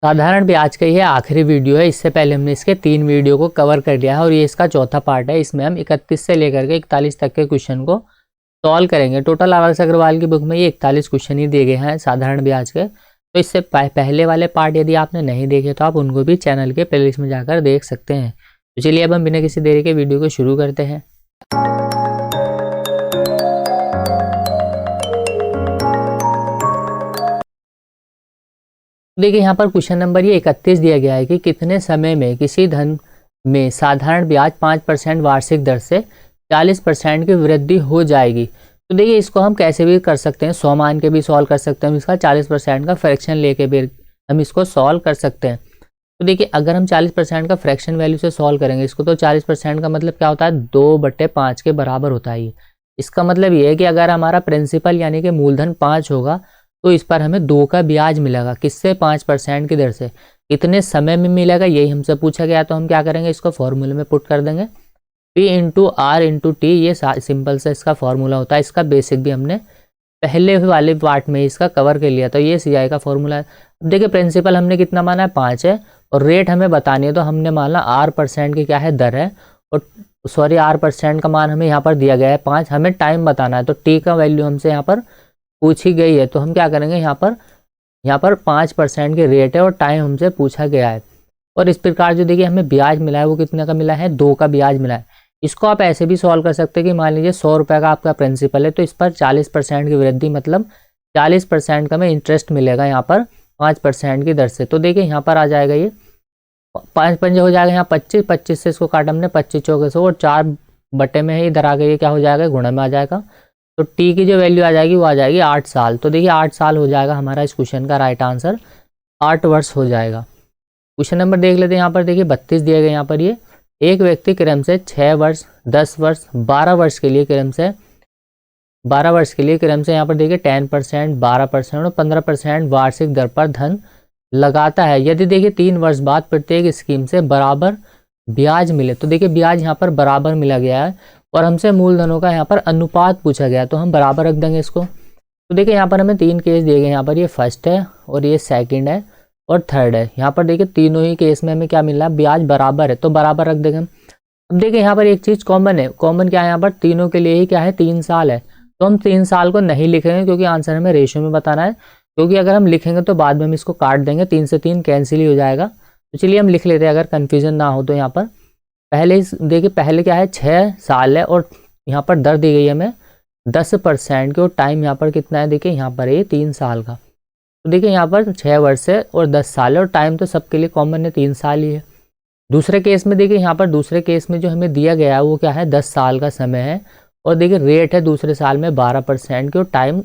साधारण ब्याज का ये आखिरी वीडियो है। इससे पहले हमने इसके 3 वीडियो को कवर कर लिया है और ये इसका चौथा पार्ट है। इसमें हम 31 से लेकर के 41 तक के क्वेश्चन को सॉल्व करेंगे। टोटल आदर्श अग्रवाल की बुक में ये 41 क्वेश्चन ही दिए गए हैं साधारण ब्याज के। तो इससे पहले वाले पार्ट यदि आपने नहीं देखे तो आप उनको भी चैनल के प्लेलिस्ट में जाकर देख सकते हैं। तो चलिए अब हम बिना किसी देरी के वीडियो को शुरू करते हैं। देखिए यहाँ पर क्वेश्चन नंबर ये 31 दिया गया है कि कितने समय में किसी धन में साधारण ब्याज 5% वार्षिक दर से 40% की वृद्धि हो जाएगी। तो देखिए इसको हम कैसे भी कर सकते हैं, 100 मान के भी सॉल्व कर सकते हैं, हम इसका 40% का फ्रैक्शन लेके भी हम इसको सॉल्व कर सकते हैं। तो देखिए अगर हम 40% का फ्रैक्शन वैल्यू से सॉल्व करेंगे इसको, तो 40% का मतलब क्या होता है, 2/5 के बराबर होता है ये। इसका मतलब ये है कि अगर हमारा प्रिंसिपल यानी कि मूलधन 5 होगा तो इस पर हमें 2 का ब्याज मिलेगा। किससे? 5% की दर से। कितने समय में मिलेगा यही हमसे पूछा गया। तो हम क्या करेंगे, इसको फॉर्मूले में पुट कर देंगे। P into r into t, ये सिंपल से इसका फॉर्मूला होता है। इसका बेसिक भी हमने पहले वाले पार्ट में इसका कवर कर लिया। तो ये CI का फॉर्मूला है। अब देखिए प्रिंसिपल हमने कितना माना है, 5 है, और रेट हमें बतानी है तो हमने माना R% की क्या है, दर है, और सॉरी R% का मान हमें यहाँ पर दिया गया है 5। हमें टाइम बताना है तो T का वैल्यू हमसे यहाँ पर पूछी गई है। तो हम क्या करेंगे, यहाँ पर 5% की रेट है और टाइम हमसे पूछा गया है। और इस प्रकार जो देखिए हमें ब्याज मिला है वो कितने का मिला है, 2 का ब्याज मिला है। इसको आप ऐसे भी सॉल्व कर सकते हैं कि मान लीजिए 100 रुपये का आपका प्रिंसिपल है, तो इस पर 40% की वृद्धि मतलब 40% का में इंटरेस्ट मिलेगा यहाँ पर 5% की दर से। तो देखिए यहाँ पर आ जाएगा ये 5 पंजे हो जाएगा, यहाँ 25 से इसको काटा हमने 25 चौके से, और 4 बटे में है, इधर आ गई, क्या हो जाएगा, गुणा में आ जाएगा। तो टी की जो वैल्यू आ जाएगी वो आ जाएगी 8 साल। तो देखिए 8 साल हो जाएगा हमारा इस क्वेश्चन का राइट आंसर, 8 वर्ष हो जाएगा। क्वेश्चन नंबर देख लेते हैं। यहाँ पर देखिए 32 दिए गए। यहाँ पर ये एक व्यक्ति क्रम से 6 वर्ष, 10 वर्ष, 12 वर्ष के लिए क्रम से यहाँ पर देखिए 10%, 12% और 15% वार्षिक दर पर धन लगाता है। यदि देखिए 3 वर्ष बाद प्रत्येक स्कीम से बराबर ब्याज मिले, तो देखिए ब्याज यहाँ पर बराबर मिला गया है और हमसे मूलधनों का यहाँ पर अनुपात पूछा गया, तो हम बराबर रख देंगे इसको। तो देखिए यहाँ पर हमें 3 केस दिए गए। यहाँ पर ये फर्स्ट है और ये सेकंड है और थर्ड है। यहाँ पर देखिए तीनों ही केस में हमें क्या मिल रहा है, ब्याज बराबर है, तो बराबर रख देंगे हम। अब देखिए यहाँ पर एक चीज़ कॉमन है। कॉमन क्या है, यहाँ पर तीनों के लिए ही क्या है, 3 साल है। तो हम 3 साल को नहीं लिखेंगे क्योंकि आंसर हमें रेशियो में बताना है। क्योंकि अगर हम लिखेंगे तो बाद में हम इसको काट देंगे, 3 से 3 कैंसिल ही हो जाएगा। तो चलिए हम लिख लेते हैं अगर कन्फ्यूजन ना हो तो। यहाँ पर पहले देखिए पहले क्या है, 6 साल है और यहाँ पर दर दी गई है हमें 10% की, और टाइम यहाँ पर कितना है, देखिए यहाँ पर ये 3 साल का। तो देखिए यहाँ पर 6 वर्ष है और 10 साल है, और टाइम तो सबके लिए कॉमन है, 3 साल ही है। दूसरे केस में देखिए यहाँ पर दूसरे केस में जो हमें दिया गया है वो क्या है, 10 साल का समय है, और देखिए रेट है दूसरे साल में 12% की, और टाइम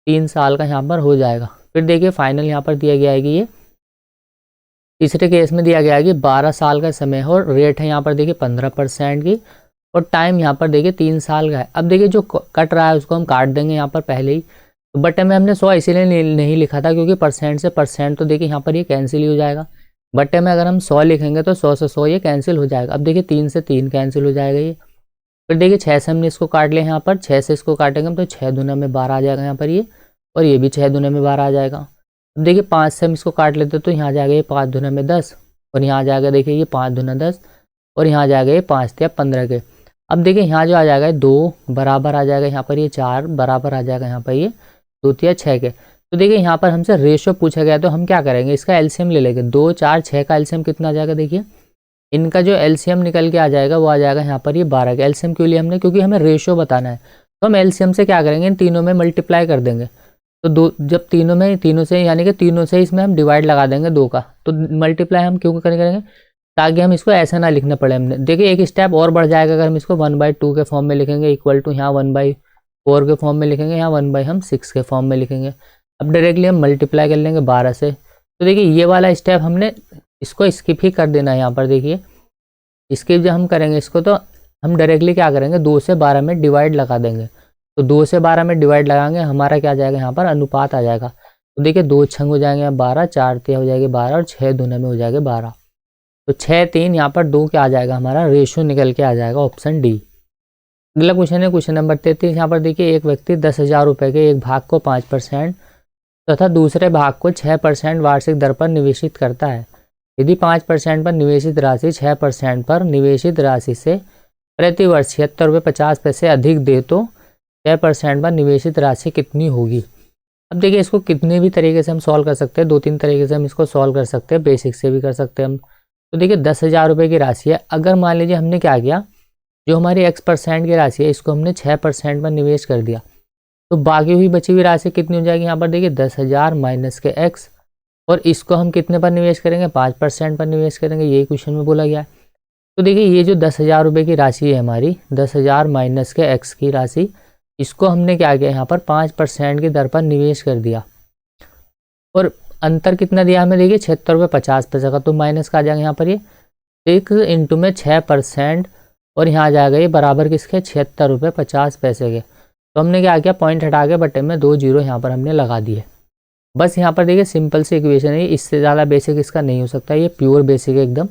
3 साल का यहाँ पर हो जाएगा। फिर देखिए फाइनल यहाँ पर दिया गया है कि ये तीसरे केस में दिया गया है कि 12 साल का समय है और रेट है यहाँ पर देखिए 15% की, और टाइम यहाँ पर देखिए 3 साल का है। अब देखिए जो कट रहा है उसको हम काट देंगे यहाँ पर पहले ही। तो बटे में हमने 100 इसीलिए नहीं लिखा था क्योंकि परसेंट से परसेंट तो देखिए यहाँ पर ये कैंसिल ही हो जाएगा। बटे में अगर हम 100 लिखेंगे तो 100 से 100 ये कैंसिल हो जाएगा। अब देखिए 3 से 3 कैंसिल हो जाएगा ये। फिर देखिए 6 से हमने इसको काट लिया, यहाँ पर 6 से इसको काटेंगे तो 6 दूना में 12 आ जाएगा यहाँ पर ये, और ये भी 6 दूना में 12 आ जाएगा। अब देखिए 5 से हम इसको काट लेते तो यहाँ आ जाएगा ये 5 दूना में 10, और यहाँ आ जाएगा देखिए ये 5 दूना 10, और यहाँ आ जाएगा ये 5 या 15 के। अब देखिए यहाँ जो आ जाएगा 2 बराबर आ जाएगा, यहाँ पर ये 4 बराबर आ जाएगा, यहाँ पर ये 2 या 6 के। तो देखिए यहाँ पर हमसे रेशो पूछा गया तो हम क्या करेंगे, इसका एलसीएम ले लेंगे। 2, 4, 6 का एलसीएम कितना आ जाएगा, देखिए इनका जो एलसीएम निकल के आ जाएगा वो आ जाएगा यहाँ पर ये 12 का। एलसीएम क्यों लिया हमने, क्योंकि हमें रेशो बताना है। तो हम एलसीएम से क्या करेंगे, इन तीनों में मल्टीप्लाई कर देंगे। तो जब तीनों से यानी कि तीनों से इसमें हम डिवाइड लगा देंगे 2 का, तो मल्टीप्लाई हम क्यों करेंगे, ताकि हम इसको ऐसा ना लिखना पड़े हमने। देखिए एक स्टेप और बढ़ जाएगा अगर हम इसको 1/2 के फॉर्म में लिखेंगे, इक्वल टू यहाँ 1/4 के फॉर्म में लिखेंगे, यहाँ 1/6 के फॉर्म में लिखेंगे। अब डायरेक्टली हम मल्टीप्लाई कर लेंगे 12 से। तो देखिए ये वाला स्टेप हमने इसको स्किप ही कर देना है। यहाँ पर देखिए स्किप जब हम करेंगे इसको तो हम डायरेक्टली क्या करेंगे, 2 से 12 में डिवाइड लगा देंगे। तो 2 से 12 में डिवाइड लगाएंगे, हमारा क्या आ जाएगा, यहाँ पर अनुपात आ जाएगा। तो देखिए 2 छंग हो जाएंगे 12, 4 तिया हो जाएगी 12, और 6 दूना में हो जाएगा 12। तो 6, 3 यहाँ पर 2 क्या आ जाएगा, हमारा रेशो निकल के आ जाएगा, ऑप्शन डी। अगला क्वेश्चन है क्वेश्चन नंबर 33। यहाँ पर देखिए एक व्यक्ति 10,000 रुपये के एक भाग को 5% तथा दूसरे भाग को 6% वार्षिक दर पर निवेशित करता है। यदि 5% पर निवेशित राशि 6% पर निवेशित राशि से प्रति वर्ष 76.50 अधिक दे तो 6% पर निवेशित राशि कितनी होगी। अब देखिए इसको कितने भी तरीके से हम सॉल्व कर सकते हैं, 2-3 तरीके से हम इसको सॉल्व कर सकते हैं, बेसिक से भी कर सकते हैं हम। तो देखिए 10,000 रुपये की राशि है, अगर मान लीजिए हमने क्या किया, जो हमारी x% की राशि है इसको हमने 6% पर निवेश कर दिया, तो बाकी हुई बची हुई राशि कितनी हो जाएगी। यहाँ पर देखिए 10,000 माइनस के x, और इसको हम कितने पर निवेश करेंगे, 5% पर निवेश करेंगे, यही क्वेश्चन में बोला गया है। तो देखिए ये जो 10,000 रुपये की राशि है हमारी, 10,000 माइनस के x की राशि, इसको हमने क्या किया, यहाँ पर 5% की दर पर निवेश कर दिया, और अंतर कितना दिया हमें, देखिए 76.50 का, तो माइनस का आ जाएगा यहाँ पर ये 6 इंटू में 6%, और यहाँ आ जाएगा ये बराबर किसके, 76.50 के। तो हमने क्या किया, पॉइंट हटा के बटे में 2 जीरो यहाँ पर हमने लगा दिए। बस यहाँ पर देखिए सिंपल सी इक्वेशन है, इससे ज़्यादा बेसिक इसका नहीं हो सकता, ये प्योर बेसिक है एकदम।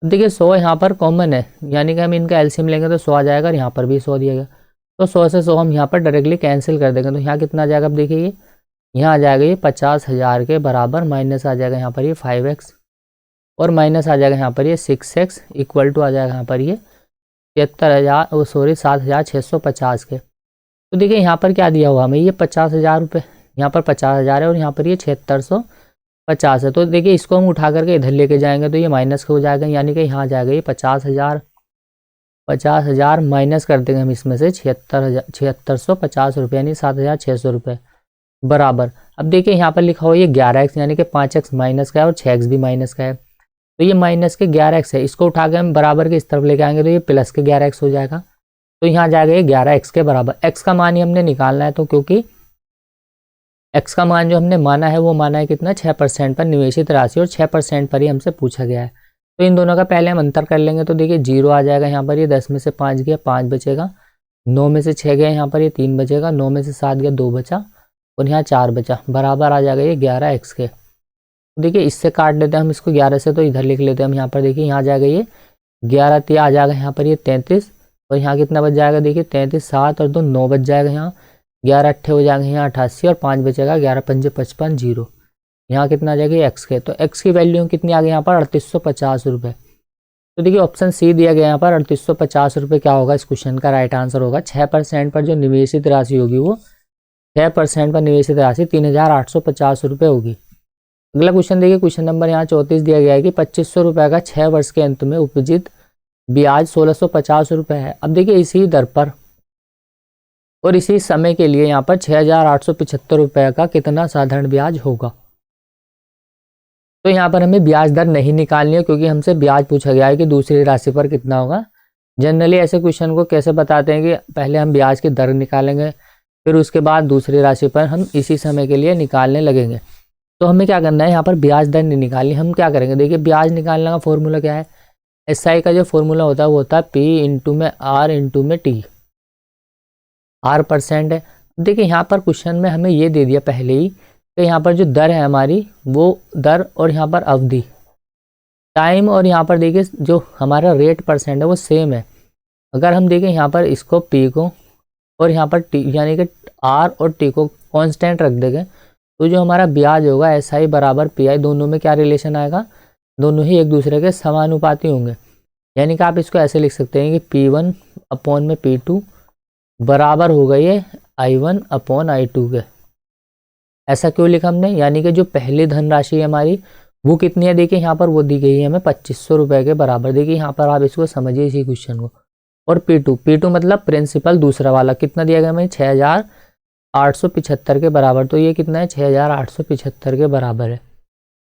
देखिए 100 यहाँ पर कॉमन है, यानी कि हम इनका एलसीएम लेंगे तो 100 आ जाएगा, और यहाँ पर भी 100 दिया गया, तो 100 से 100 हम यहाँ पर डायरेक्टली कैंसिल कर देंगे। तो यहाँ कितना आ जाएगा, अब देखिए ये यहाँ आ जाएगा ये 50,000 के बराबर, माइनस आ जाएगा यहाँ पर ये 5x, और माइनस आ जाएगा यहाँ पर ये 6x, इक्वल टू आ जाएगा यहाँ पर ये 7,650 के। तो देखिए यहाँ पर क्या दिया हुआ हमें, ये 50,000 रुपये, यहाँ पर 50,000 है, और यहाँ पर ये 7650 है। तो देखिए इसको हम उठा करके इधर लेके जाएंगे तो ये माइनस हो जाएगा, यानी कि यहाँ आ जाएगा ये 50,000 माइनस कर देंगे हम इसमें से 7650 रुपये, यानी 7,600 रुपये बराबर। अब देखिए यहाँ पर लिखा हुआ ये 11x, यानी कि 5x माइनस का है और 6x भी माइनस का है, तो ये माइनस के 11x है, इसको उठा के हम बराबर के इस तरफ लेके आएंगे तो ये प्लस के 11x हो जाएगा। तो यहाँ आ जाएगा ये 11x के बराबर। x का मान ही हमने निकालना है, तो क्योंकि x का मान जो हमने माना है वो माना है कितना, 6% पर निवेशित राशि, और 6% पर ही हमसे पूछा गया है। तो इन दोनों का पहले हम अंतर कर लेंगे, तो देखिए 0 आ जाएगा यहाँ पर, ये 10 में से 5 गया 5 बचेगा, 9 में से 6 गया यहाँ पर ये 3 बचेगा, 9 में से 7 गया 2 बचा, और यहाँ 4 बचा, बराबर आ जाएगा ये 11x के। देखिए इससे काट लेते हैं हम इसको 11 से, तो इधर लिख लेते हैं हम, यहाँ पर देखिए यहाँ आ जाएगा ये 11 3 आ जाएगा यहाँ पर ये 33, और यहाँ कितना बच जाएगा, देखिए 33 7 और 2 9 बच जाएगा, यहाँ 11 अट्ठे हो जाएंगे यहाँ 88, और 5 बचेगा 11 पंजे 55 0, यहाँ कितना आ जाएगा एक्स के। तो एक्स की वैल्यू कितनी आ गई यहाँ पर, 3850 रुपये। तो देखिए ऑप्शन सी दिया गया यहाँ पर 3850 रुपये क्या होगा, इस क्वेश्चन का राइट आंसर होगा। 6% पर जो निवेशित राशि होगी वो 6% पर निवेशित राशि 3850 रुपये होगी। अगला क्वेश्चन देखिए, क्वेश्चन नंबर यहाँ 34 दिया गया है कि 2500 रुपये का 6 वर्ष के अंत में उपजित ब्याज 1650 रुपये है। अब देखिए इसी दर पर और इसी समय के लिए यहाँ पर 6875 रुपये का कितना साधारण ब्याज होगा। तो यहाँ पर हमें ब्याज दर नहीं निकालनी है, क्योंकि हमसे ब्याज पूछा गया है कि दूसरी राशि पर कितना होगा। जनरली ऐसे क्वेश्चन को कैसे बताते हैं कि पहले हम ब्याज की दर निकालेंगे, फिर उसके बाद दूसरी राशि पर हम इसी समय के लिए निकालने लगेंगे। तो हमें क्या करना है, यहाँ पर ब्याज दर नहीं निकालनी, हम क्या करेंगे, देखिए ब्याज निकालने का फॉर्मूला क्या है, SI का जो फॉर्मूला होता है वो होता है P इंटू में R इंटू में T, R परसेंट है। देखिए यहाँ पर क्वेश्चन में हमें ये दे दिया पहले ही कि यहाँ पर जो दर है हमारी वो दर, और यहाँ पर अवधि टाइम, और यहाँ पर देखिए जो हमारा रेट परसेंट है वो सेम है। अगर हम देखें यहाँ पर इसको P को और यहाँ पर T यानी कि R और T को कांस्टेंट रख देंगे, तो जो हमारा ब्याज होगा SI बराबर PI, दोनों में क्या रिलेशन आएगा, दोनों ही एक दूसरे के समानुपाती होंगे। यानी कि आप इसको ऐसे लिख सकते हैं कि P1 अपॉन में P2 बराबर होगा ये I1 अपॉन I2 के। ऐसा क्यों लिखा हमने, यानी कि जो पहली धनराशि है हमारी वो कितनी है, देखिए यहाँ पर वो दी गई है हमें 2500 रुपये के बराबर। देखिए यहाँ पर आप इसको समझिए इसी क्वेश्चन को। और P2 मतलब प्रिंसिपल दूसरा वाला कितना दिया गया हमें, 6875 के बराबर। तो ये कितना है, 6875 के बराबर है,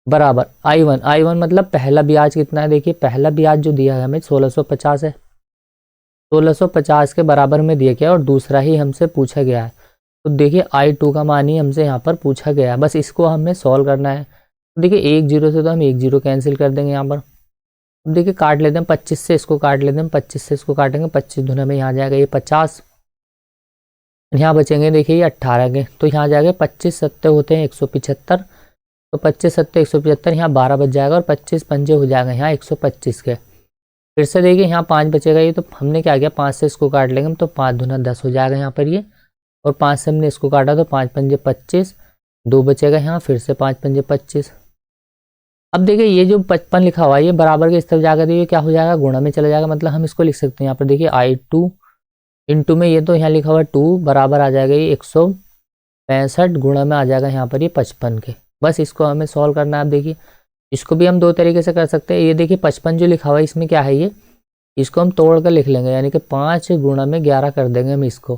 बराबर I1 मतलब पहला ब्याज कितना है, देखिए पहला ब्याज जो दिया है हमें 1650 है, 1650 के बराबर में दिया गया, और दूसरा ही हमसे पूछा गया है। तो देखिए I2 का मान ही हमसे यहाँ पर पूछा गया है, बस इसको हमें सॉल्व करना है। तो देखिए 1 0 से तो हम 1 0 कैंसिल कर देंगे यहाँ पर। अब देखिए काट लेते हैं 25 से इसको काट लेते हैं, 25 से इसको काटेंगे, 25 दूना में यहाँ जाएगा ये 50, यहाँ बचेंगे देखिए ये 18 के। तो यहाँ जाएगा 25 सत्ते होते हैं 175, तो 25 सत्ते 175, यहाँ 12 बच जाएगा, और 25 पंजे हो जाएगा यहाँ 125 के। फिर से देखिए यहाँ 5 बचेगा, ये तो हमने क्या किया 5 से इसको काट लेंगे, तो 5 दूना 10 हो जाएगा यहाँ पर ये, और 5 से हमने इसको काटा तो 5 पंजे 25, 2 बचेगा यहाँ, फिर से 5 पंजे 25। अब देखिए ये जो 55 लिखा हुआ है ये बराबर के इस तरफ जाकर ये क्या हो जाएगा, गुणा में चला जाएगा। मतलब हम इसको लिख सकते हैं यहाँ पर देखिए I2 इंटू में ये तो यहाँ लिखा हुआ है 2 बराबर आ जाएगा ये 165 गुणा में आ जाएगा यहाँ पर ये 55 के। बस इसको हमें सॉल्व करना है। आप देखिए इसको भी हम 2 तरीके से कर सकते हैं। ये देखिए 55 जो लिखा हुआ है इसमें क्या है, ये इसको हम तोड़ कर लिख लेंगे, यानी कि 5 गुणा में 11 कर देंगे हम इसको।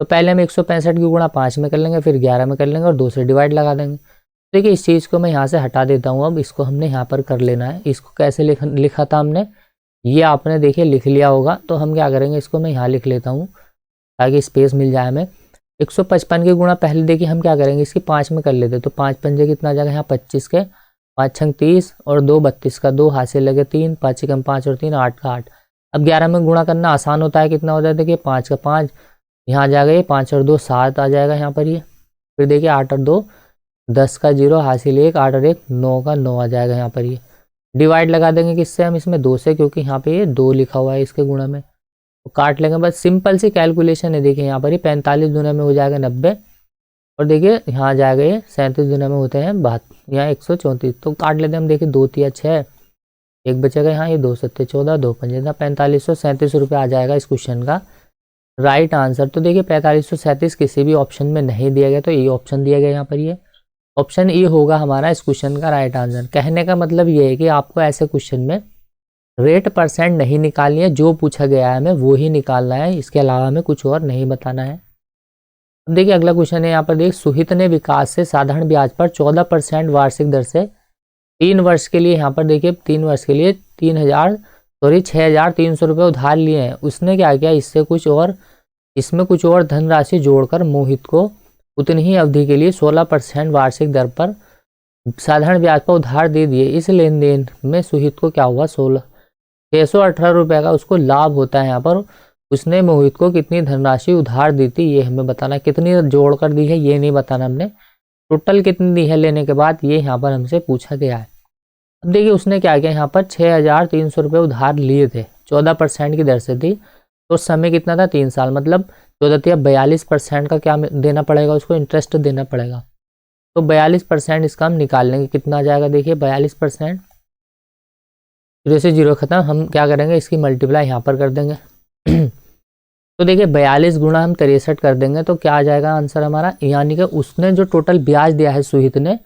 तो पहले हम 165 की गुणा 5 में कर लेंगे, फिर 11 में कर लेंगे और 2 से डिवाइड लगा देंगे। देखिए इस चीज़ को मैं यहाँ से हटा देता हूँ। अब इसको हमने यहाँ पर कर लेना है। इसको कैसे लिखा था हमने, ये आपने देखिए लिख लिया होगा। तो हम क्या करेंगे, इसको मैं यहाँ लिख लेता हूँ ताकि स्पेस मिल जाए हमें। 155 की गुणा पहले देखिए हम क्या करेंगे, इसकी 5 में कर लेते। तो 5 पंजे कितना आ जाएगा यहाँ 25 के, 5 छंग 30 और 2 32 का 2 हाथ से लगे 3, 5 कम 5 और 3 8 का 8। अब 11 में गुणा करना आसान होता है, कितना हो जाता है देखिए 5 का 5 यहाँ आ जाएगा, ये 5 और 2 7 आ जाएगा यहाँ पर ये। फिर देखिए 8 और 2 10 का 0 हासिल 1, 8 और 1 9 का 9 आ जाएगा यहाँ पर ये। डिवाइड लगा देंगे किससे हम इसमें 2 से, क्योंकि यहाँ पे ये 2 लिखा हुआ है इसके गुणा में। तो काट लेंगे, बस सिंपल सी कैलकुलेशन है। देखिए यहाँ पर ये 45 गुना में हो जाएगा 90 और देखिए यहाँ आ जाएगा ये 37 गुना में होते हैं 72, यहाँ 134। तो काट लेते हैं हम, देखिए 2 तिया 6, एक बचेगा यहाँ, ये 2 सत्ते 14, 2 पंजे 4537 रुपये आ जाएगा इस क्वेश्चन का राइट आंसर। तो देखिए 4537 किसी भी ऑप्शन में नहीं दिया गया, तो ये ऑप्शन दिया गया यहाँ पर, ये ऑप्शन ए होगा हमारा इस क्वेश्चन का राइट आंसर। कहने का मतलब ये है कि आपको ऐसे क्वेश्चन में रेट परसेंट नहीं निकालनी है, जो पूछा गया है हमें वो ही निकालना है, इसके अलावा हमें कुछ और नहीं बताना है। अब देखिए अगला क्वेश्चन है यहाँ पर, देख सुहित ने विकास से साधारण ब्याज पर 14% वार्षिक दर से 3 वर्ष के लिए, यहाँ पर देखिए 3 वर्ष के लिए 6,300 रुपये उधार लिए हैं। उसने क्या किया, इसमें कुछ और धनराशि जोड़कर मोहित को उतनी ही अवधि के लिए 16% वार्षिक दर पर साधारण ब्याज पर उधार दे दिए। इस लेन देन में सुहित को क्या हुआ, 618 रुपये का उसको लाभ होता है। यहाँ पर उसने मोहित को कितनी धनराशि उधार दी थी ये हमें बताना, कितनी जोड़ कर दी है ये नहीं बताना हमने, टोटल कितनी दी है लेने के बाद ये यहाँ पर हमसे पूछा गया है। अब देखिए उसने क्या किया, यहाँ पर 6,300 रुपये उधार लिए थे, 14% की दर से थी। तो समय कितना था 3 साल, मतलब 14 42% का क्या देना पड़ेगा उसको, इंटरेस्ट देना पड़ेगा। तो 42% इसका हम निकाल लेंगे, कितना आ जाएगा देखिए 42%, 0 से 0 खत्म। हम क्या करेंगे, इसकी मल्टीप्लाई यहाँ पर कर देंगे। तो देखिए 42 गुणा हम 63 कर देंगे, तो क्या आ जाएगा आंसर हमारा, यानी कि उसने जो टोटल ब्याज दिया है सुहित ने,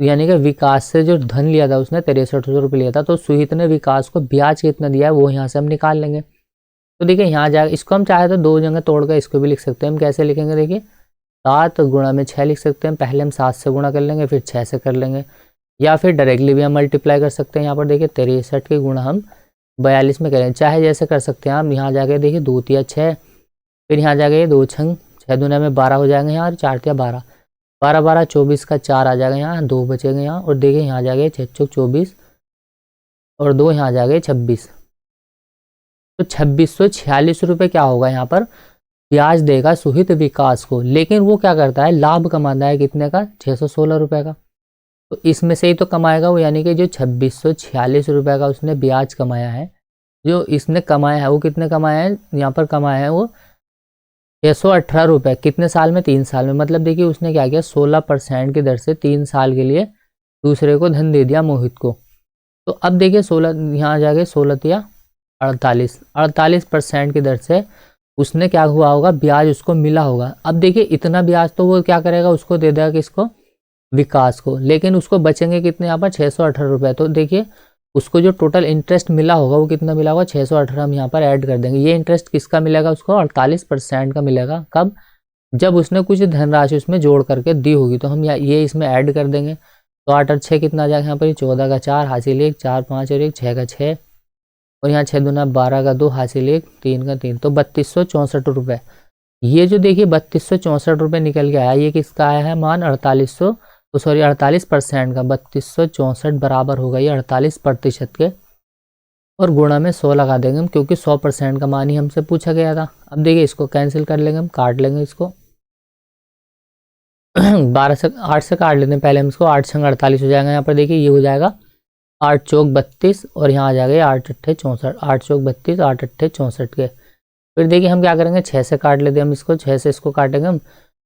यानी कि विकास से जो धन लिया था उसने 6300 रुपये लिया था, तो सुहित ने विकास को ब्याज कितना दिया है वो यहाँ से हम निकाल लेंगे। तो देखिए यहाँ जाएगा, इसको हम चाहे तो 2 जगह तोड़कर इसको भी लिख सकते हैं। हम कैसे लिखेंगे देखिए 7 गुणा में 6 लिख सकते हैं, पहले हम 7 से गुणा कर लेंगे फिर 6 से कर लेंगे, या फिर डायरेक्टली भी हम मल्टीप्लाई कर सकते हैं। यहाँ पर देखिए 63 के गुणा हम 42 में करें, चाहे जैसे कर सकते हैं हम। यहाँ जाके देखिए 2 तिया 6, फिर यहाँ जाके 2 छंग 6 दूना में 12 हो जाएंगे यहाँ, 4 तिया 12, 12 12 24 का 4 आ जाएगा यहाँ, 2 बचेंगे यहाँ। और देखिए यहाँ जाके 6 चौक 24 और 2 यहाँ जाके 26, तो 2646 रुपये क्या होगा यहाँ पर ब्याज देगा सुहित विकास को। लेकिन वो क्या करता है, लाभ कमाता है कितने का, 616 रुपये का। तो इसमें से ही तो कमाएगा वो, यानी कि जो 2646 रुपये का उसने ब्याज कमाया है, जो इसने कमाया है वो कितने कमाया है, यहाँ पर कमाया है वो 618 रुपये। कितने साल में, 3 साल में। मतलब देखिए उसने क्या किया, 16% की दर से 3 साल के लिए दूसरे को धन दे दिया मोहित को। तो अब देखिए 16 यहाँ जाके 16 या 48% की दर से उसने क्या हुआ होगा, ब्याज उसको मिला होगा। अब देखिए इतना ब्याज तो वो क्या करेगा, उसको दे देगा किसको, विकास को। लेकिन उसको बचेंगे कितने यहाँ पर 618 रुपये। तो देखिए उसको जो टोटल इंटरेस्ट मिला होगा वो कितना मिला होगा, 618 हम यहाँ पर ऐड कर देंगे। ये इंटरेस्ट किसका मिलेगा उसको, 48% का मिलेगा। कब, जब उसने कुछ धनराशि उसमें जोड़ करके दी होगी। तो हम ये इसमें ऐड कर देंगे। तो 8 और 6 कितना आ जाएगा यहाँ पर, 14 का 4 हासिल 1, 4 5 और 1 6 का 6, और यहाँ 6 दूना 12 का 2 हासिल 1, 3 का 3, तो 3264 रुपये। ये जो देखिए 3264 रुपये निकल के आया, ये किसका आया है मान, 48% का। 3264 बराबर होगा ये 48% के, और गुणा में 100 लगा देंगे हम, क्योंकि 100% का मान ही हमसे पूछा गया था। अब देखिए इसको कैंसिल कर लेंगे हम, काट लेंगे इसको 8 से काट लेते हैं पहले हम इसको, 8 छंग 48 हो जाएगा। यहाँ पर देखिए ये हो जाएगा 8 चौक 32 और यहाँ आ जाएगा 8 अट्ठे 64, 8 चौक 32 8 अट्ठे 64 के। फिर देखिए हम क्या करेंगे, 6 से काट लेते हैं हम इसको, 6 से इसको काटेंगे हम,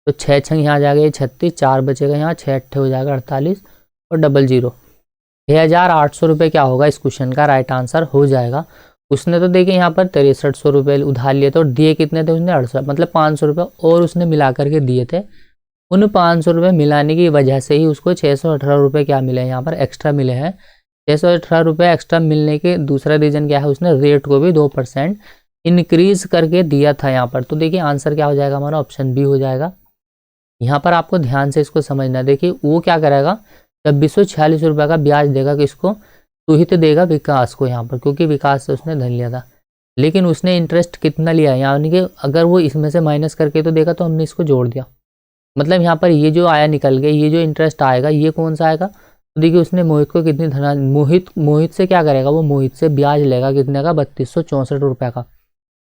तो 6 छंग यहाँ आ जाएगा ये 36, 4 बचेगा यहाँ, 6 अट्ठे हो जाएगा 48 और डबल 0। 6,800 रुपये क्या होगा इस क्वेश्चन का राइट आंसर हो जाएगा। उसने तो देखिए यहाँ पर 6300 रुपये उधार लिए थे और दिए कितने थे उसने 68, मतलब 500 रुपये और उसने मिला करके दिए थे। उन 500 रुपये मिलाने की वजह से ही उसको 618 रुपये क्या मिले हैं यहाँ पर एक्स्ट्रा मिले हैं। 618 रुपये एक्स्ट्रा मिलने के दूसरा रीज़न क्या है, उसने रेट को भी 2% इंक्रीज करके दिया था यहाँ पर। तो देखिए आंसर क्या हो जाएगा हमारा, ऑप्शन बी हो जाएगा। यहाँ पर आपको ध्यान से इसको समझना। देखिए वो क्या करेगा, 2646 रुपये का ब्याज देगा किसको, सुहित देगा विकास को यहाँ पर, क्योंकि विकास से उसने धन लिया था। लेकिन उसने इंटरेस्ट कितना लिया, यानी कि अगर वो इसमें से माइनस करके तो देगा, तो हमने इसको जोड़ दिया, मतलब यहाँ पर ये जो आया निकल गया, ये जो इंटरेस्ट आएगा ये कौन सा आएगा। तो देखिए उसने मोहित को कितनी धना, मोहित से क्या करेगा, वो मोहित से ब्याज लेगा कितने का, 3264 रुपये का।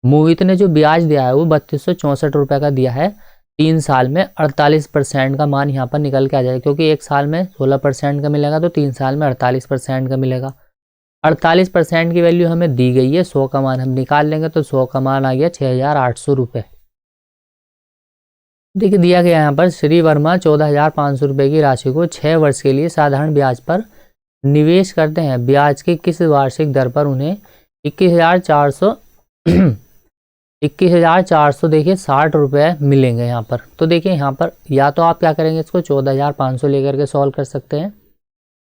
मोहित ने जो ब्याज दिया है वो 3264 रुपये का दिया है। 3 साल में 48% का मान यहाँ पर निकल के आ जाएगा, क्योंकि 1 साल में 16% का मिलेगा, तो 3 साल में 48% का मिलेगा। 48% की वैल्यू हमें दी गई है, 100 का मान हम निकाल लेंगे, तो 100 का मान आ गया 6,800 रुपये। देखिए दिया गया यहाँ पर श्री वर्मा 14,500 रुपये की राशि को 6 वर्ष के लिए साधारण ब्याज पर निवेश करते हैं। ब्याज की किस वार्षिक दर पर उन्हें 21,400 देखिए 60 रुपये मिलेंगे यहाँ पर। तो देखिए यहाँ पर या तो आप क्या करेंगे, इसको 14,500 लेकर के सॉल्व कर सकते हैं,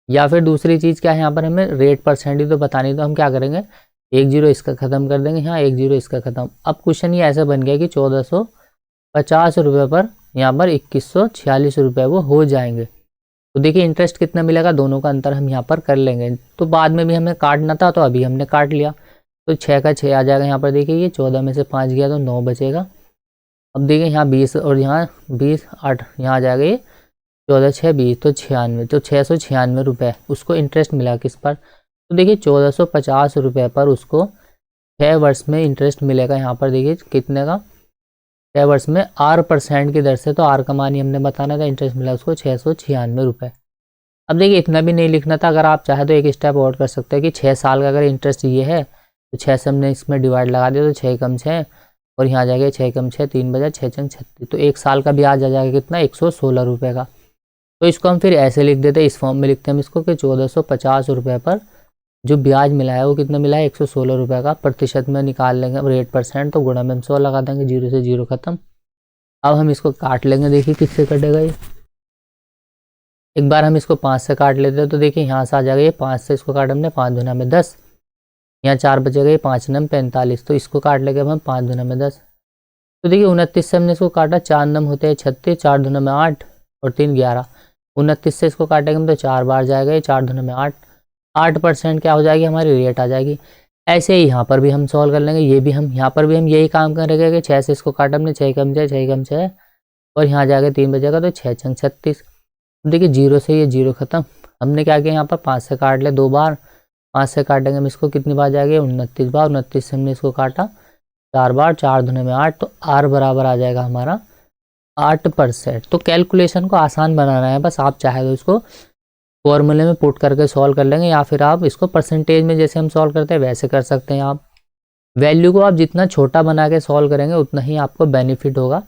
या फिर दूसरी चीज़ क्या है, यहाँ पर हमें रेट परसेंट ही तो बतानी, तो हम क्या करेंगे, 1 जीरो इसका ख़त्म कर देंगे, यहाँ 1 जीरो इसका ख़त्म। अब क्वेश्चन ये ऐसा बन गया कि 1450 रुपये पर यहाँ पर 2146 रुपये वो हो जाएंगे। तो देखिए इंटरेस्ट कितना मिलेगा, दोनों का अंतर हम यहाँ पर कर लेंगे। तो बाद में भी हमें काटना था, तो अभी हमने काट लिया, तो 6 का 6 आ जाएगा यहाँ पर। देखिए ये 14 में से 5 गया तो 9 बचेगा। अब देखिए यहाँ 20 और यहाँ 20 8 यहाँ आ जाएगा, ये 14 6 20 तो 96, तो 696 रुपये उसको इंटरेस्ट मिला किस पर। तो देखिए 1450 रुपये पर उसको 6 वर्ष में इंटरेस्ट मिलेगा यहाँ पर। देखिए कितने का, 6 वर्ष में R% की दर से, तो R का मान ही हमने बताना था, इंटरेस्ट मिला उसको 696 रुपये। अब देखिए इतना भी नहीं लिखना था, अगर आप चाहे तो एक स्टेप और कर सकते हैं कि 6 साल का अगर इंटरेस्ट ये है, तो 6 से हमने इसमें डिवाइड लगा दिया, तो 6 कम 6 और यहाँ आ जाएगा 6 कम 6 3 बजा 6 छंग 36, तो 1 साल का ब्याज आ जाएगा कितना, 116 रुपये का। तो इसको हम फिर ऐसे लिख देते हैं, इस फॉर्म में लिखते हैं हम इसको कि 1450 रुपये पर जो ब्याज मिला है वो कितना मिला है, 116 रुपये का। प्रतिशत में निकाल लेंगे अब रेट परसेंट, तो गुणा में हम 100 लगा देंगे, 0 से 0 खत्म। अब हम इसको काट लेंगे, देखिए किससे कटेगा ये। एक बार हम इसको 5 से काट लेते हैं, तो देखिए यहाँ से आ जाएगा ये 5 से, इसको काट हमने 5 दूना में 10, यहाँ 4 बचेगा, ये 5 नम 45, तो इसको काट लेंगे अब हम 5 दूना में 10। तो देखिए 29 से हमने इसको काटा, 4 नम होते हैं 36, 4 दूना में 8 और 3 11। 29 से इसको काटेंगे हम तो 4 बार जाएगा, ये 4 दूना में 8, 8% क्या हो जाएगी हमारी रेट आ जाएगी। ऐसे ही यहाँ पर भी हम सॉल्व कर लेंगे, ये भी हम यहाँ पर भी हम यही काम करेंगे कि 6 से इसको काटा हमने, 6 कम 6 6 कम 6 और यहाँ जाएगा 3 बचेगा, तो 6 छंग 36। देखिए 0 से ये 0 खत्म। हमने क्या किया यहाँ पर 5 से काट ले 2 बार, 5 से काटेंगे हम इसको कितनी बार जाएगी, 29 बार। 29 से हमने इसको काटा 4 बार, 4 दूने में 8, तो R बराबर आ जाएगा हमारा 8%। तो कैलकुलेशन को आसान बनाना है, बस आप चाहे तो इसको फॉर्मूले में पुट करके सॉल्व कर लेंगे, या फिर आप इसको परसेंटेज में जैसे हम सॉल्व करते हैं वैसे कर सकते हैं। आप वैल्यू को आप जितना छोटा बना के सॉल्व करेंगे उतना ही आपको बेनिफिट होगा।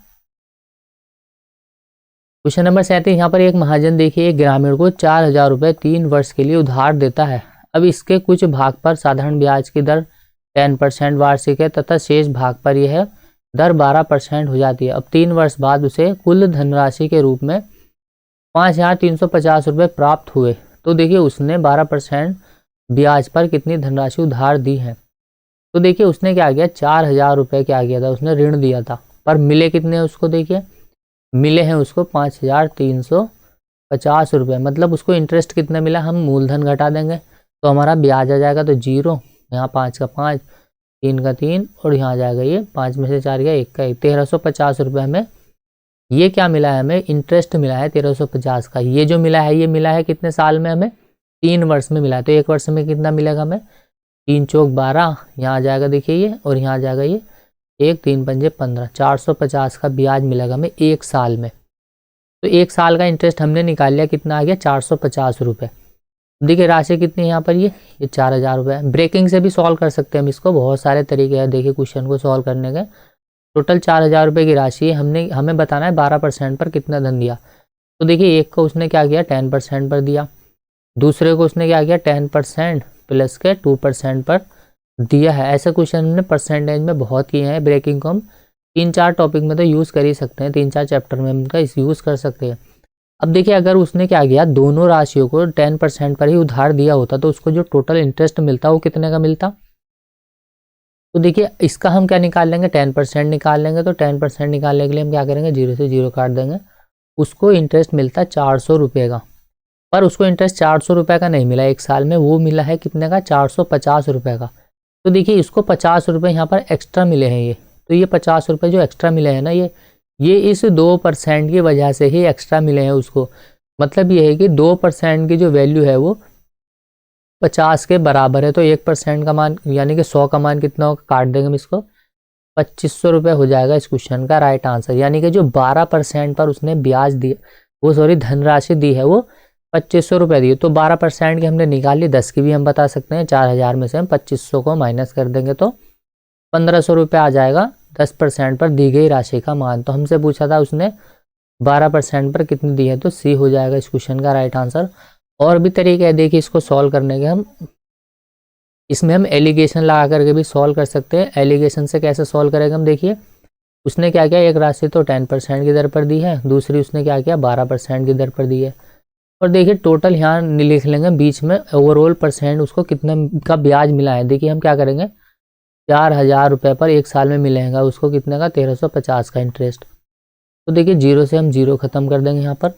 क्वेश्चन नंबर 37, यहाँ पर एक महाजन देखिए एक ग्रामीण को 4,000 रुपये 3 वर्ष के लिए उधार देता है। अब इसके कुछ भाग पर साधारण ब्याज की दर 10% वार्षिक है तथा शेष भाग पर यह दर 12% हो जाती है। अब 3 वर्ष बाद उसे कुल धनराशि के रूप में 5,350 रुपये प्राप्त हुए। तो देखिए उसने 12% ब्याज पर कितनी धनराशि उधार दी है। तो देखिए उसने क्या किया, 4,000 रुपये क्या किया था, उसने ऋण दिया था, पर मिले कितने उसको, देखिए मिले हैं उसको 5,350 रुपये, मतलब उसको इंटरेस्ट कितना मिला, हम मूलधन घटा देंगे तो हमारा ब्याज आ जाएगा, तो 0, यहाँ 5 का 5, 3 का 3 और यहाँ आ जाएगा ये 5 में से 4 गया 1 का 1, 1,350 रुपये हमें ये क्या मिला है, हमें इंटरेस्ट मिला है 1,350 का। ये जो मिला है ये मिला है कितने साल में, हमें 3 वर्ष में मिला है। तो 1 वर्ष में कितना मिलेगा हमें, 3 चौक 12, यहाँ आ जाएगा देखिए ये, और यहाँ आ जाएगा ये 1 3 पंजे 15, 450 का ब्याज मिलेगा हमें 1 साल में। तो 1 साल का इंटरेस्ट हमने निकाल लिया, कितना आ गया 450 रुपये। देखिए राशि कितनी है यहाँ पर, ये 4,000 रुपये। ब्रेकिंग से भी सॉल्व कर सकते हैं हम इसको, बहुत सारे तरीके हैं देखिए क्वेश्चन को सॉल्व करने के। टोटल 4,000 रुपये की राशि है, हमें बताना है 12% पर कितना धन दिया। तो देखिए एक को उसने क्या किया 10% पर दिया, दूसरे को उसने क्या किया 10% प्लस के 2% पर दिया है। ऐसे क्वेश्चन हमने परसेंटेज में बहुत किए हैं। ब्रेकिंग को हम 3-4 टॉपिक में तो यूज़ कर ही सकते हैं, 3-4 चैप्टर में उनका इस यूज़ कर सकते हैं। अब देखिए अगर उसने क्या किया दोनों राशियों को 10% पर ही उधार दिया होता तो उसको जो टोटल इंटरेस्ट मिलता वो कितने का मिलता। तो देखिए इसका हम क्या निकाल लेंगे 10% निकाल लेंगे। तो 10% निकालने के लिए हम क्या करेंगे 0 से 0 काट देंगे। उसको इंटरेस्ट मिलता है 400 रुपये का, पर उसको इंटरेस्ट 400 रुपये का नहीं मिला एक साल में, वो मिला है कितने का 450 रुपये का। तो देखिए इसको 50 रुपये यहाँ पर एक्स्ट्रा मिले हैं। ये तो ये 50 रुपये जो एक्स्ट्रा मिले हैं ना ये इस 2% की वजह से ही एक्स्ट्रा मिले हैं उसको। मतलब ये है कि 2% की जो वैल्यू है वो 50 के बराबर है। तो 1% का मान यानी कि 100 का मान कितना होगा, काट देंगे हम इसको, 2500 रुपये हो जाएगा इस क्वेश्चन का राइट आंसर। यानी कि जो 12% पर उसने ब्याज दिया वो धनराशि दी है वो 2500 रुपये दी। तो 12% की हमने निकाली, 10 की भी हम बता सकते हैं। 4000 में से हम 2500 को माइनस कर देंगे तो 1500 रुपये आ जाएगा 10% पर दी गई राशि का मान। तो हमसे पूछा था उसने 12% पर कितनी दी है, तो सी हो जाएगा इस क्वेश्चन का राइट आंसर। और भी तरीके हैं देखिए इसको सॉल्व करने के, हम इसमें हम एलिगेशन लगा करके भी सॉल्व कर सकते हैं। एलिगेशन से कैसे सॉल्व करेंगे हम, देखिए उसने क्या किया एक राशि तो 10% की दर पर दी है, दूसरी उसने क्या किया 12% की दर पर दी है। और देखिए टोटल यहाँ लिख लेंगे बीच में ओवरऑल परसेंट उसको कितने का ब्याज मिला है। देखिए हम क्या करेंगे 4,000 रुपये पर एक साल में मिलेगा उसको कितने का 1350 का इंटरेस्ट। तो देखिए 0 से हम 0 ख़त्म कर देंगे यहाँ पर,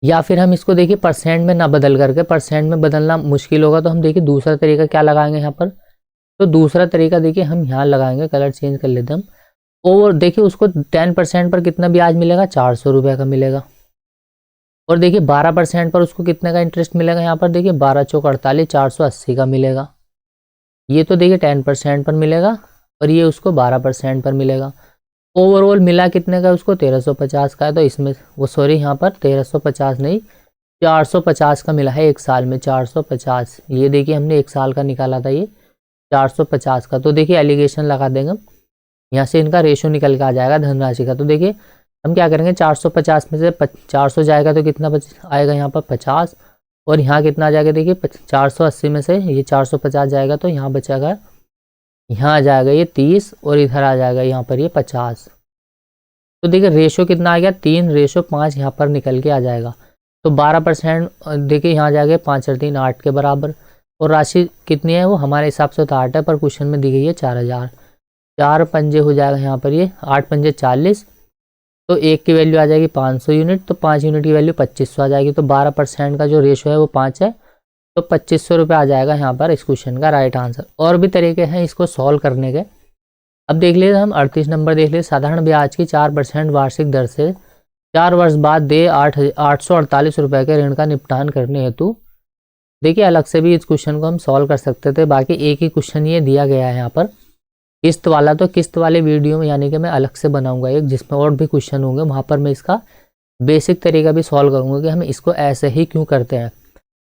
या फिर हम इसको देखिए परसेंट में ना बदल करके, परसेंट में बदलना मुश्किल होगा तो हम देखिए दूसरा तरीका क्या लगाएंगे यहाँ पर। तो दूसरा तरीका देखिए हम यहाँ लगाएंगे, कलर चेंज कर लेते हैं हम। और देखिए उसको 10% पर कितना ब्याज मिलेगा 400 रुपये का मिलेगा। और देखिए 12% पर उसको कितने का इंटरेस्ट मिलेगा यहाँ पर, देखिए 12 चौक 48 480 का मिलेगा। ये तो देखिए 10% पर मिलेगा और ये उसको 12% पर मिलेगा। ओवरऑल मिला कितने का उसको 1350 का है। तो इसमें वो सॉरी यहाँ पर 1350 नहीं 450 का मिला है एक साल में 450। ये देखिए हमने एक साल का निकाला था ये 450 का। तो देखिए एलिगेशन लगा देंगे, यहाँ से इनका रेशो निकल के आ जाएगा धनराशि का। तो देखिए हम क्या करेंगे 450 में से 400 जाएगा तो कितना आएगा यहाँ पर 50, और यहाँ कितना आ जाएगा देखिए 480 में से ये 450 जाएगा तो यहाँ बचेगा, यहाँ आ जाएगा ये 30 और इधर आ जाएगा यहाँ पर ये 50। तो देखिए रेशो कितना आ गया 3:5 यहाँ पर निकल के आ जाएगा। तो 12% देखिए यहाँ आ जाएगा 5 और 3 8 के बराबर। और राशि कितनी है वो हमारे हिसाब से तो 8 है, पर क्वेश्चन में दी गई है 4000। 4 पंजे हो जाएगा यहाँ पर ये 8 पंजे 40, तो एक की वैल्यू आ जाएगी 500 यूनिट, तो 5 यूनिट की वैल्यू 2500 आ जाएगी। तो 12% का जो रेशो है वो 5 है, तो 2500 रुपये आ जाएगा यहाँ पर इस क्वेश्चन का राइट आंसर। और भी तरीके हैं इसको सॉल्व करने के। अब देख लीजिए हम 38 नंबर देख लीजिए, साधारण ब्याज की 4% वार्षिक दर से 4 वर्ष बाद दे 848 रुपये के ऋण का निपटान करने हेतु। देखिए अलग से भी इस क्वेश्चन को हम सॉल्व कर सकते थे, बाकी एक ही क्वेश्चन ये दिया गया है यहाँ पर किस्त वाला। तो किस्त वाले वीडियो में यानी कि मैं अलग से बनाऊंगा एक जिसमें और भी क्वेश्चन होंगे, वहाँ पर मैं इसका बेसिक तरीका भी सॉल्व करूँगा कि हम इसको ऐसे ही क्यों करते हैं।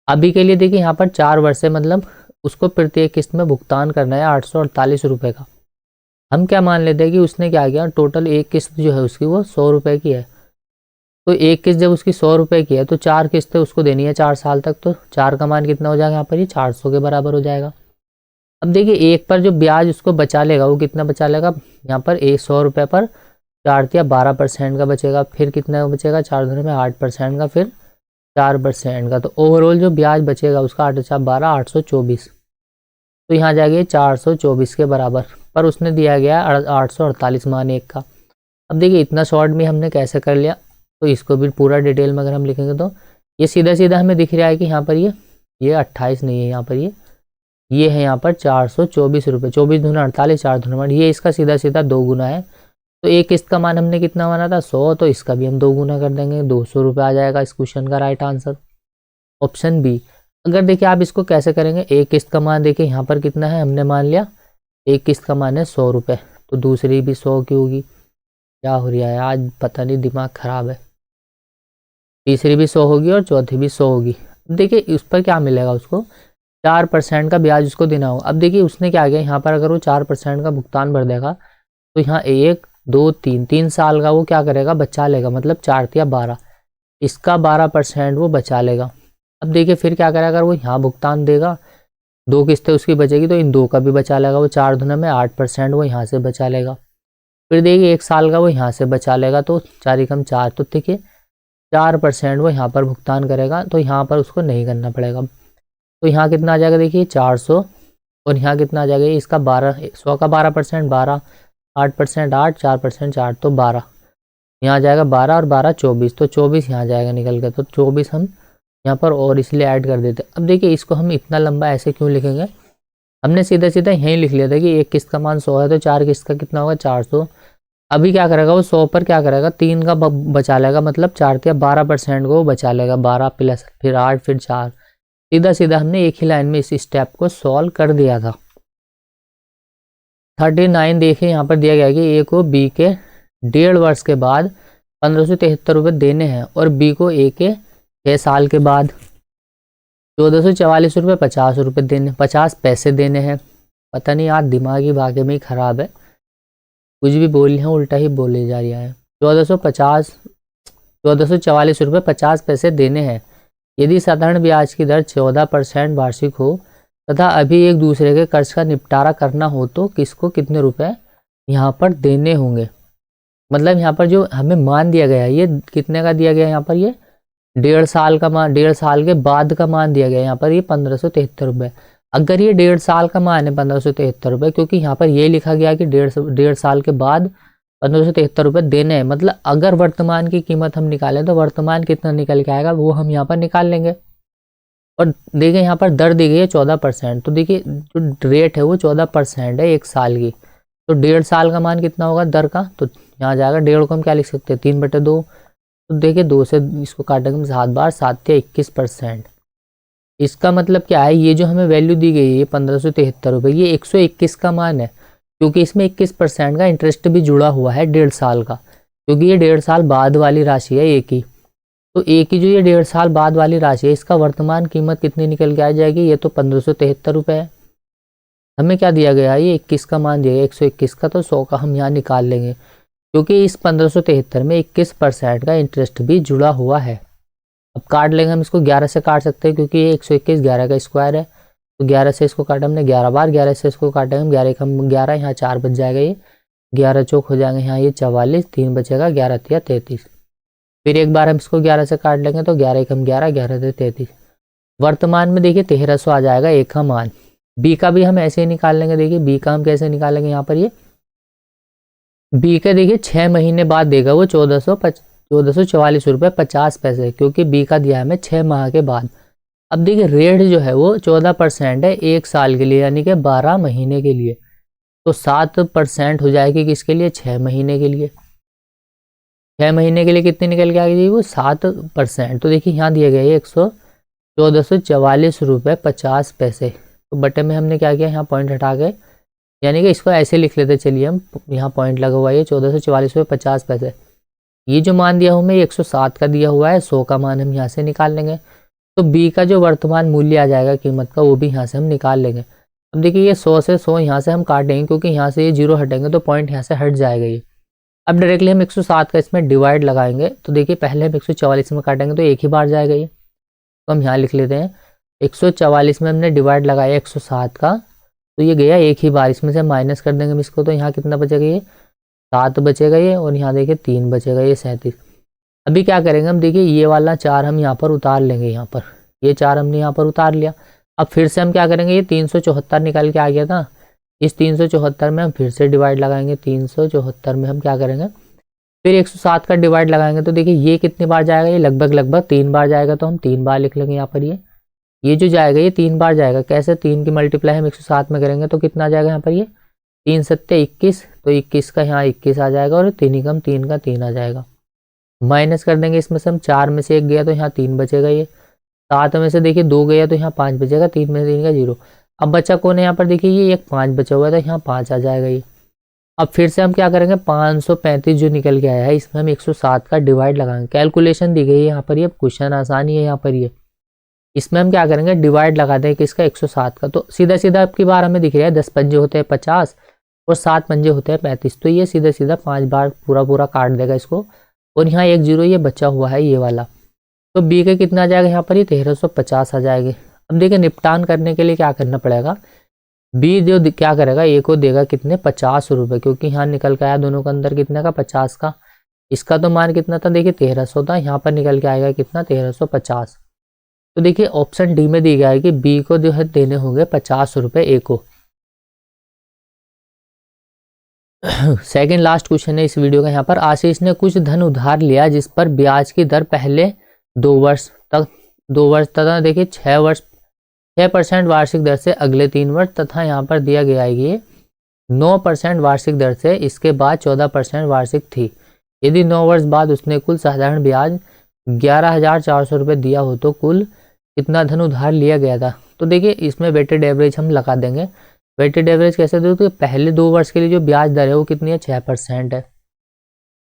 अभी के लिए देखिए यहाँ पर 4 वर्ष से मतलब उसको प्रत्येक किस्त में भुगतान करना है 848 रुपये का। हम क्या मान लेते हैं कि उसने क्या किया टोटल एक किस्त जो है उसकी वो 100 रुपये की है। तो एक किस्त जब उसकी 100 रुपये की है तो 4 किस्तें उसको देनी है 4 साल तक। तो 4 का मान कितना हो जाएगा यहाँ पर ये 400 के बराबर हो जाएगा। अब देखिए एक पर जो ब्याज उसको बचा लेगा वो कितना बचा लेगा यहाँ पर 100 रुपये पर 4 या 12% का बचेगा। फिर कितना बचेगा 4 दूनी में 8% का, फिर 4% का। तो ओवरऑल जो ब्याज बचेगा उसका 8 4 12 824। तो यहाँ जाएगा 424 के बराबर, पर उसने दिया गया 848 मान एक का। अब देखिए इतना शॉर्ट में हमने कैसे कर लिया, तो इसको भी पूरा डिटेल में अगर हम लिखेंगे तो ये सीधा सीधा हमें दिख रहा है कि यहाँ पर ये 28 नहीं है, यहाँ पर ये है यहाँ पर 424 रुपये। 24 दूना 48 4 दूना 8, ये इसका सीधा सीधा 2 गुना है। तो एक किस्त का मान हमने कितना माना था 100, तो इसका भी हम 2 गुना कर देंगे 200 रुपये आ जाएगा इस क्वेश्चन का राइट आंसर ऑप्शन बी। अगर देखिए आप इसको कैसे करेंगे, एक किस्त का मान देखिए यहाँ पर कितना है, हमने मान लिया एक किस्त का मान है 100 रुपये, तो दूसरी भी 100 की होगी। क्या हो रहा है आज पता नहीं, दिमाग ख़राब है। तीसरी भी 100 होगी और चौथी भी 100 होगी। देखिए इस पर क्या मिलेगा उसको 4% का ब्याज उसको देना होगा। अब देखिए उसने क्या किया यहाँ पर, अगर वो 4% का भुगतान भर देगा तो यहाँ 1 2 3 3 साल का वो क्या करेगा, बचा लेगा, मतलब 4 या 12, इसका 12% वो बचा लेगा। अब देखिए फिर क्या करेगा, अगर वो यहाँ भुगतान देगा, 2 किस्तें उसकी बचेगी तो इन 2 का भी बचा लेगा, वो 4 दुना में 8% वो यहाँ से बचा लेगा। फिर देखिए 1 साल का वो यहाँ से बचा लेगा, तो 4 एकम 4, तो देखिए 4% वो यहाँ पर भुगतान करेगा, तो यहाँ पर उसको नहीं करना पड़ेगा। तो यहाँ कितना आ जाएगा, देखिए 400, और यहाँ कितना आ जाएगा, इसका 12, 100 का 12%, 12, 8%, 8, 4%, 4, तो 12, यहाँ आ जाएगा 12 और 12 24, तो 24 यहाँ जाएगा निकल के, तो 24 हम यहाँ पर और इसलिए ऐड कर देते। अब देखिए इसको हम इतना लंबा ऐसे क्यों लिखेंगे, हमने सीधा सीधा यहीं लिख लिया था कि एक किस्त का मान 100 है, तो 4 किस्त का कितना होगा, 400। अभी क्या करेगा वो 100 पर क्या करेगा, 3 का बचा लेगा, मतलब 4 या 12% को बचा लेगा, 12 प्लस फिर 8 फिर 4, सीधा सीधा हमने एक ही लाइन में इस स्टेप को सॉल्व कर दिया था। 39 देखिए यहाँ पर दिया गया कि ए को बी के 1.5 वर्ष के बाद 1573 रुपये देने हैं, और बी को ए के 6 साल के बाद 1444 रुपये 50 रुपये देने, 50 पैसे देने हैं। पता नहीं यार दिमागी भागे में ही खराब है, कुछ भी बोल रहे हैं उल्टा ही बोले जा रहा है। 1444 रुपये 50 पैसे देने हैं यदि साधारण ब्याज की दर 14% वार्षिक हो तथा अभी एक दूसरे के कर्ज का निपटारा करना हो तो किसको कितने रुपए यहाँ पर देने होंगे। मतलब यहाँ पर जो हमें मान दिया गया है ये कितने का दिया गया है, यहाँ पर ये 1.5 साल का मान, 1.5 साल के बाद का मान दिया गया है यहाँ पर ये 1573 रुपये। अगर ये 1.5 साल का मान है 1573 रुपये, क्योंकि यहाँ पर ये लिखा गया कि 1.5 साल के बाद 1573 रुपये देने हैं, मतलब अगर वर्तमान की कीमत हम निकालें तो वर्तमान कितना निकल के आएगा वो हम यहाँ पर निकाल लेंगे। और देखिए यहाँ पर दर दी गई है 14%, तो देखिए जो रेट है वो 14% है 1 साल की, तो 1.5 साल का मान कितना होगा दर का, तो यहाँ जाएगा 1.5 को हम क्या लिख सकते हैं 3/2, तो देखिए 2 से इसको काटेंगे 7 बार 7 या 21%। इसका मतलब क्या है, ये जो हमें वैल्यू दी गई है 1573 रुपये, ये 121 का मान है, क्योंकि इसमें 21% का इंटरेस्ट भी जुड़ा हुआ है 1.5 साल का, क्योंकि ये 1.5 साल बाद वाली राशि है एक ही। तो एक ही जो ये 1.5 साल बाद वाली राशि है इसका वर्तमान कीमत कितनी निकल के आ जाएगी, ये तो 1573 रुपये है। हमें क्या दिया गया है, ये 21 का मान दिया गया 121 का, तो 100 का हम यहाँ निकाल लेंगे, क्योंकि इस 1573 में 21% का इंटरेस्ट भी जुड़ा हुआ है। अब काट लेंगे हम इसको, 11 से काट सकते हैं क्योंकि ये 121 11 का स्क्वायर है, तो 11 से इसको काटा हमने 11 बार, 11 से इसको काटेंगे हम 11 हम 11, यहाँ 4 बच जाएगा, ये 11 चौक हो जाएंगे, यहाँ ये 44, 3 बचेगा, 11 तिया 33। फिर एक बार हम इसको 11 से काट लेंगे तो 11 एकम 11, 11 से 33। वर्तमान में देखिए 1300 आ जाएगा एक का मान। बी का भी हम ऐसे ही निकाल लेंगे, देखिए बी का हम कैसे निकालेंगे, यहाँ पर ये बी का देखिए 6 महीने बाद देगा वो 1444 रुपये 50 पैसे, क्योंकि बी का दिया है हमें 6 माह के बाद। अब देखिए रेट जो है वो 14% है 1 साल के लिए, यानी कि 12 महीने के लिए, तो 7% हो जाएगी किसके लिए, 6 महीने के लिए। 6 महीने के लिए कितनी निकल के आ गई वो 7%, तो देखिए यहाँ दिया गया है 1444 रुपये 50 पैसे, तो बटे में हमने क्या किया, यहाँ पॉइंट हटा के, यानी कि इसको ऐसे लिख लेते, चलिए हम यहाँ पॉइंट लगा हुआ है 1444 रुपये 50 पैसे। ये जो मान दिया हमें 107 का दिया हुआ है, 100 का मान हम यहाँ से निकाल लेंगे, तो बी का जो वर्तमान मूल्य आ जाएगा कीमत का वो भी यहाँ से हम निकाल लेंगे। अब देखिए ये 100 से 100 यहाँ से हम काटेंगे, क्योंकि यहाँ से ये 0 हटेंगे तो पॉइंट यहाँ से हट जाएगा ये। अब डायरेक्टली हम 107 का इसमें डिवाइड लगाएंगे, तो देखिए पहले हम 144 में काटेंगे तो एक ही बार जाएगा ये, तो हम यहाँ लिख लेते हैं 144 में हमने डिवाइड लगाया 107 का, तो ये गया एक ही बार, इसमें से माइनस कर देंगे हम इसको, तो यहाँ कितना बचेगा, ये 7 बचेगा ये, और यहाँ देखिए 3 बचेगा ये 37। अभी क्या करेंगे हम, देखिए ये वाला 4 हम यहाँ पर उतार लेंगे, यहाँ पर ये 4 हमने यहाँ पर उतार लिया। अब फिर से हम क्या करेंगे, ये 374 निकल के आ गया था, इस 374 में हम फिर से डिवाइड लगाएंगे, 374 में हम क्या करेंगे फिर 107 का डिवाइड लगाएंगे, तो देखिए ये कितनी बार जाएगा, ये लगभग 3 बार जाएगा, तो हम 3 बार लिख लेंगे यहाँ पर। ये जो जाएगा ये 3 बार जाएगा, कैसे 3 की मल्टीप्लाई हम 107 में करेंगे तो कितना आ जाएगा यहाँ पर, ये 3 सत्ते 21, तो 21 का यहाँ 21 आ जाएगा, और 3 एकम 3 का 3 आ जाएगा। माइनस कर देंगे इसमें से हम, 4 में से 1 गया तो यहाँ 3 बचेगा, ये 7 में से देखिए 2 गया तो यहाँ 5 बचेगा, 3 में से 3 का 0। अब बचा कौन है यहाँ पर, देखिए ये एक 5 बचा हुआ है, तो यहाँ 5 आ जाएगा ये। अब फिर से हम क्या करेंगे, 535 जो निकल के आया है इसमें हम 107 का डिवाइड लगाएंगे। कैलकुलेशन दी गई है यहाँ पर, ये क्वेश्चन आसानी है यहाँ पर, ये इसमें हम क्या करेंगे डिवाइड लगा देंगे किसका, 107 का, तो सीधा सीधा आपकी बार हमें दिख रहा है 10 पंजे होते हैं 50, और 7 पंजे होते हैं 35, तो ये सीधा सीधा 5 बार पूरा पूरा काट देगा इसको। और यहाँ 1 0 ये बचा हुआ है ये वाला, तो बी का कितना आ जाएगा यहाँ पर, ये 1350 आ जाएगी। अब देखिए निपटान करने के लिए क्या करना पड़ेगा, बी जो क्या करेगा, ए को देगा कितने 50 रुपये, क्योंकि यहाँ निकल के आया दोनों के अंदर कितने का 50 का। इसका तो मान कितना था देखिए 1300 था, यहाँ पर निकल के आएगा कितना 1350। तो देखिए ऑप्शन डी में दी गया है कि बी को जो है देने होंगे 50 रुपये ए को। सेकंड लास्ट क्वेश्चन है इस वीडियो का यहाँ पर, आशीष ने कुछ धन उधार लिया जिस पर ब्याज की दर पहले 2 वर्ष तथा देखिए 6% वार्षिक दर से अगले 3 वर्ष, तथा यहाँ पर दिया गया है कि 9% वार्षिक दर से इसके बाद 14% वार्षिक थी। यदि 9 वर्ष बाद उसने कुल साधारण ब्याज 11,400 रुपये दिया हो तो कुल कितना धन उधार लिया गया था। तो देखिए इसमें वेटेड एवरेज हम लगा देंगे। वेटेड एवरेज कैसे दो, तो पहले 2 वर्ष के लिए जो ब्याज दर है वो कितनी है 6% है,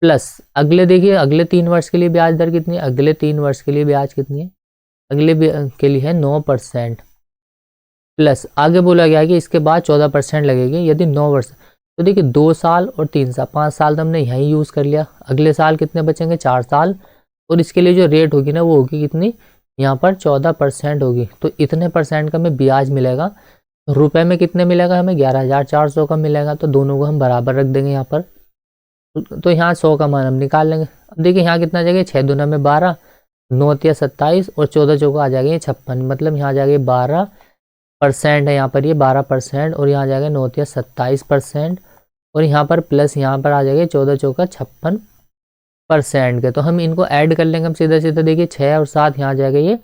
प्लस अगले देखिए अगले 3 वर्ष के लिए ब्याज दर कितनी है, अगले 3 वर्ष के लिए ब्याज कितनी है, अगले के लिए है 9%, प्लस आगे बोला गया कि इसके बाद 14% लगेगी यदि 9 वर्ष। तो देखिए 2 साल और 3 साल 5 साल तो हमने यहीं यूज़ कर लिया, अगले साल कितने बचेंगे 4 साल, और इसके लिए जो रेट होगी ना वो होगी कितनी, यहाँ पर 14% होगी। तो इतने परसेंट का हमें ब्याज मिलेगा, रुपए में कितने मिलेगा हमें 11,400 का मिलेगा, तो दोनों को हम बराबर रख देंगे यहाँ पर। तो यहाँ 100 का मान हम निकाल लेंगे। अब देखिए यहाँ कितना आ जाएगा 6 दूना में 12, 9 तिया 27 और 14 चौका आ जाएगा 56, मतलब यहाँ आ जाएगा 12% है यहाँ पर, ये 12% और यहाँ आ जाएगा 9 तिया 27% और यहाँ पर प्लस यहाँ पर आ जाएगा 14 चौका 56% के। तो हम इनको ऐड कर लेंगे हम सीधा सीधा, देखिए 6 और 7 यहाँ आ जाएगा ये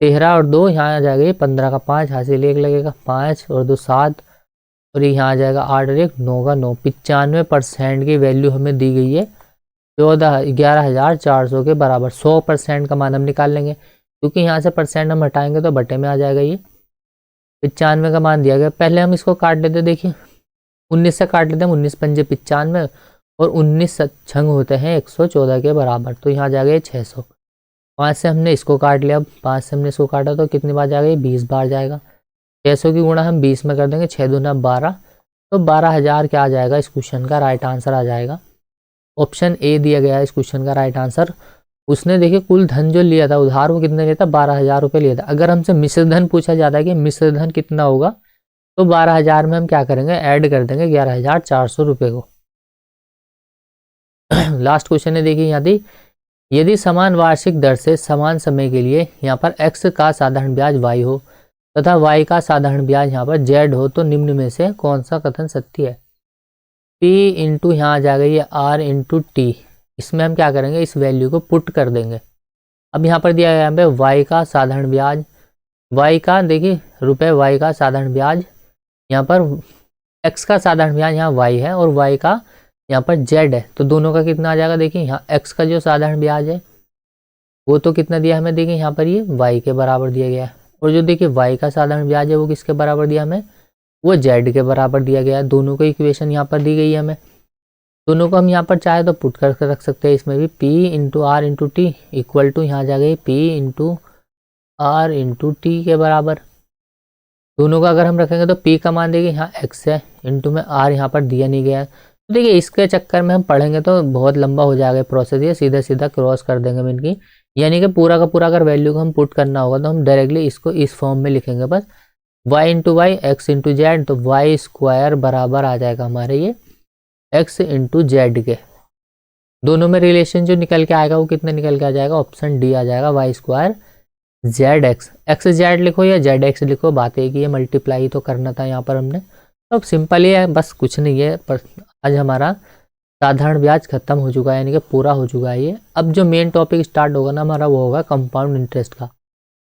13 और 2 यहाँ आ जाएगा ये 15 का 5 हासिल 1 लगेगा, 5 और 2 7 और यहाँ आ जाएगा 8 और 1 9 का 9। 95% की वैल्यू हमें दी गई है 11,400 के बराबर। 100% का मान हम निकाल लेंगे, क्योंकि यहाँ से परसेंट हम हटाएंगे तो बटे में आ जाएगा ये। 95 का मान दिया गया। पहले हम इसको काट लेते, देखिए 19 से काट लेते हैं, 19 पंजे 95 और 19 छंग होते हैं 114 के बराबर, तो यहाँ आ जाएगा 600। 5 से हमने इसको काट लिया, 5 से हमने इसको काटा तो कितनी बार जाएगा 20 बार जाएगा। 600 की गुणा हम 20 में कर देंगे, 6 दूना 12, तो 12,000 क्या आ जाएगा इस क्वेश्चन का राइट आंसर आ जाएगा। ऑप्शन ए दिया गया है इस क्वेश्चन का राइट आंसर। उसने देखिए कुल धन जो लिया था उधार वो कितने लिया था 12,000 रुपये लिया था। अगर हमसे मिश्र धन पूछा जाता है कि मिश्र धन कितना होगा, तो 12,000 में हम क्या करेंगे ऐड कर देंगे 11,400 रुपये को। लास्ट क्वेश्चन है देखिए यहाँ दी, यदि समान वार्षिक दर से समान समय के लिए यहाँ पर x का साधारण ब्याज y हो तथा y का साधारण ब्याज यहाँ पर z हो, तो निम्न में से कौन सा कथन सत्य है। p इंटू यहाँ आ जाएगा ये r इंटू टी, इसमें हम क्या करेंगे इस वैल्यू को पुट कर देंगे। अब यहाँ पर दिया गया यहाँ पे y का साधारण ब्याज, y का देखिए रुपये y का साधारण ब्याज, यहाँ पर x का साधारण ब्याज यहाँ y है और y का यहाँ पर z है, तो दोनों का कितना आ जाएगा देखिए यहाँ x का जो साधारण ब्याज है वो तो कितना दिया हमें देखिए यहाँ पर ये y के बराबर दिया गया है, और जो देखिए y का साधारण ब्याज है वो किसके बराबर दिया हमें, वो z के बराबर दिया गया है। दोनों को इक्वेशन यहाँ पर दी गई है हमें, दोनों को हम यहाँ पर चाहे तो पुट करके रख सकते हैं। इसमें भी p into r into t equal to यहाँ आ जाएगा p into r into t के बराबर। दोनों का अगर हम रखेंगे तो p का मान देखिए यहाँ x है, इंटू में r यहाँ पर दिया नहीं गया है। तो देखिए इसके चक्कर में हम पढ़ेंगे तो बहुत लंबा हो जाएगा प्रोसेस, ये सीधा सीधा क्रॉस कर देंगे हम इनकी, यानी कि पूरा का पूरा अगर वैल्यू को हम पुट करना होगा तो हम डायरेक्टली इसको इस फॉर्म में लिखेंगे बस, y into Y X into Z, तो वाई स्क्वायर बराबर आ जाएगा हमारे ये x इंटू जेड के। दोनों में रिलेशन जो निकल के आएगा वो कितने निकल के आ जाएगा, ऑप्शन डी आ जाएगा Y square Z X. X Z लिखो या जेड एक्स लिखो, बात है कि ये मल्टीप्लाई तो करना था यहाँ पर हमने, तो सिंपल ही है बस कुछ नहीं है। पर आज हमारा साधारण ब्याज खत्म हो चुका है, यानी कि पूरा हो चुका है ये। अब जो मेन टॉपिक स्टार्ट होगा ना हमारा वो होगा कंपाउंड इंटरेस्ट का।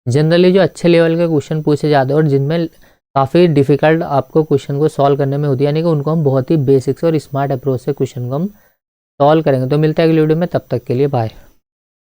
जनरली जो अच्छे लेवल के क्वेश्चन पूछे जाते हैं और जिनमें काफ़ी डिफिकल्ट आपको क्वेश्चन को सॉल्व करने में होती है, यानी कि उनको हम बहुत ही बेसिक्स और स्मार्ट अप्रोच से क्वेश्चन को हम सॉल्व करेंगे। तो मिलता है अगली वीडियो में, तब तक के लिए बाय।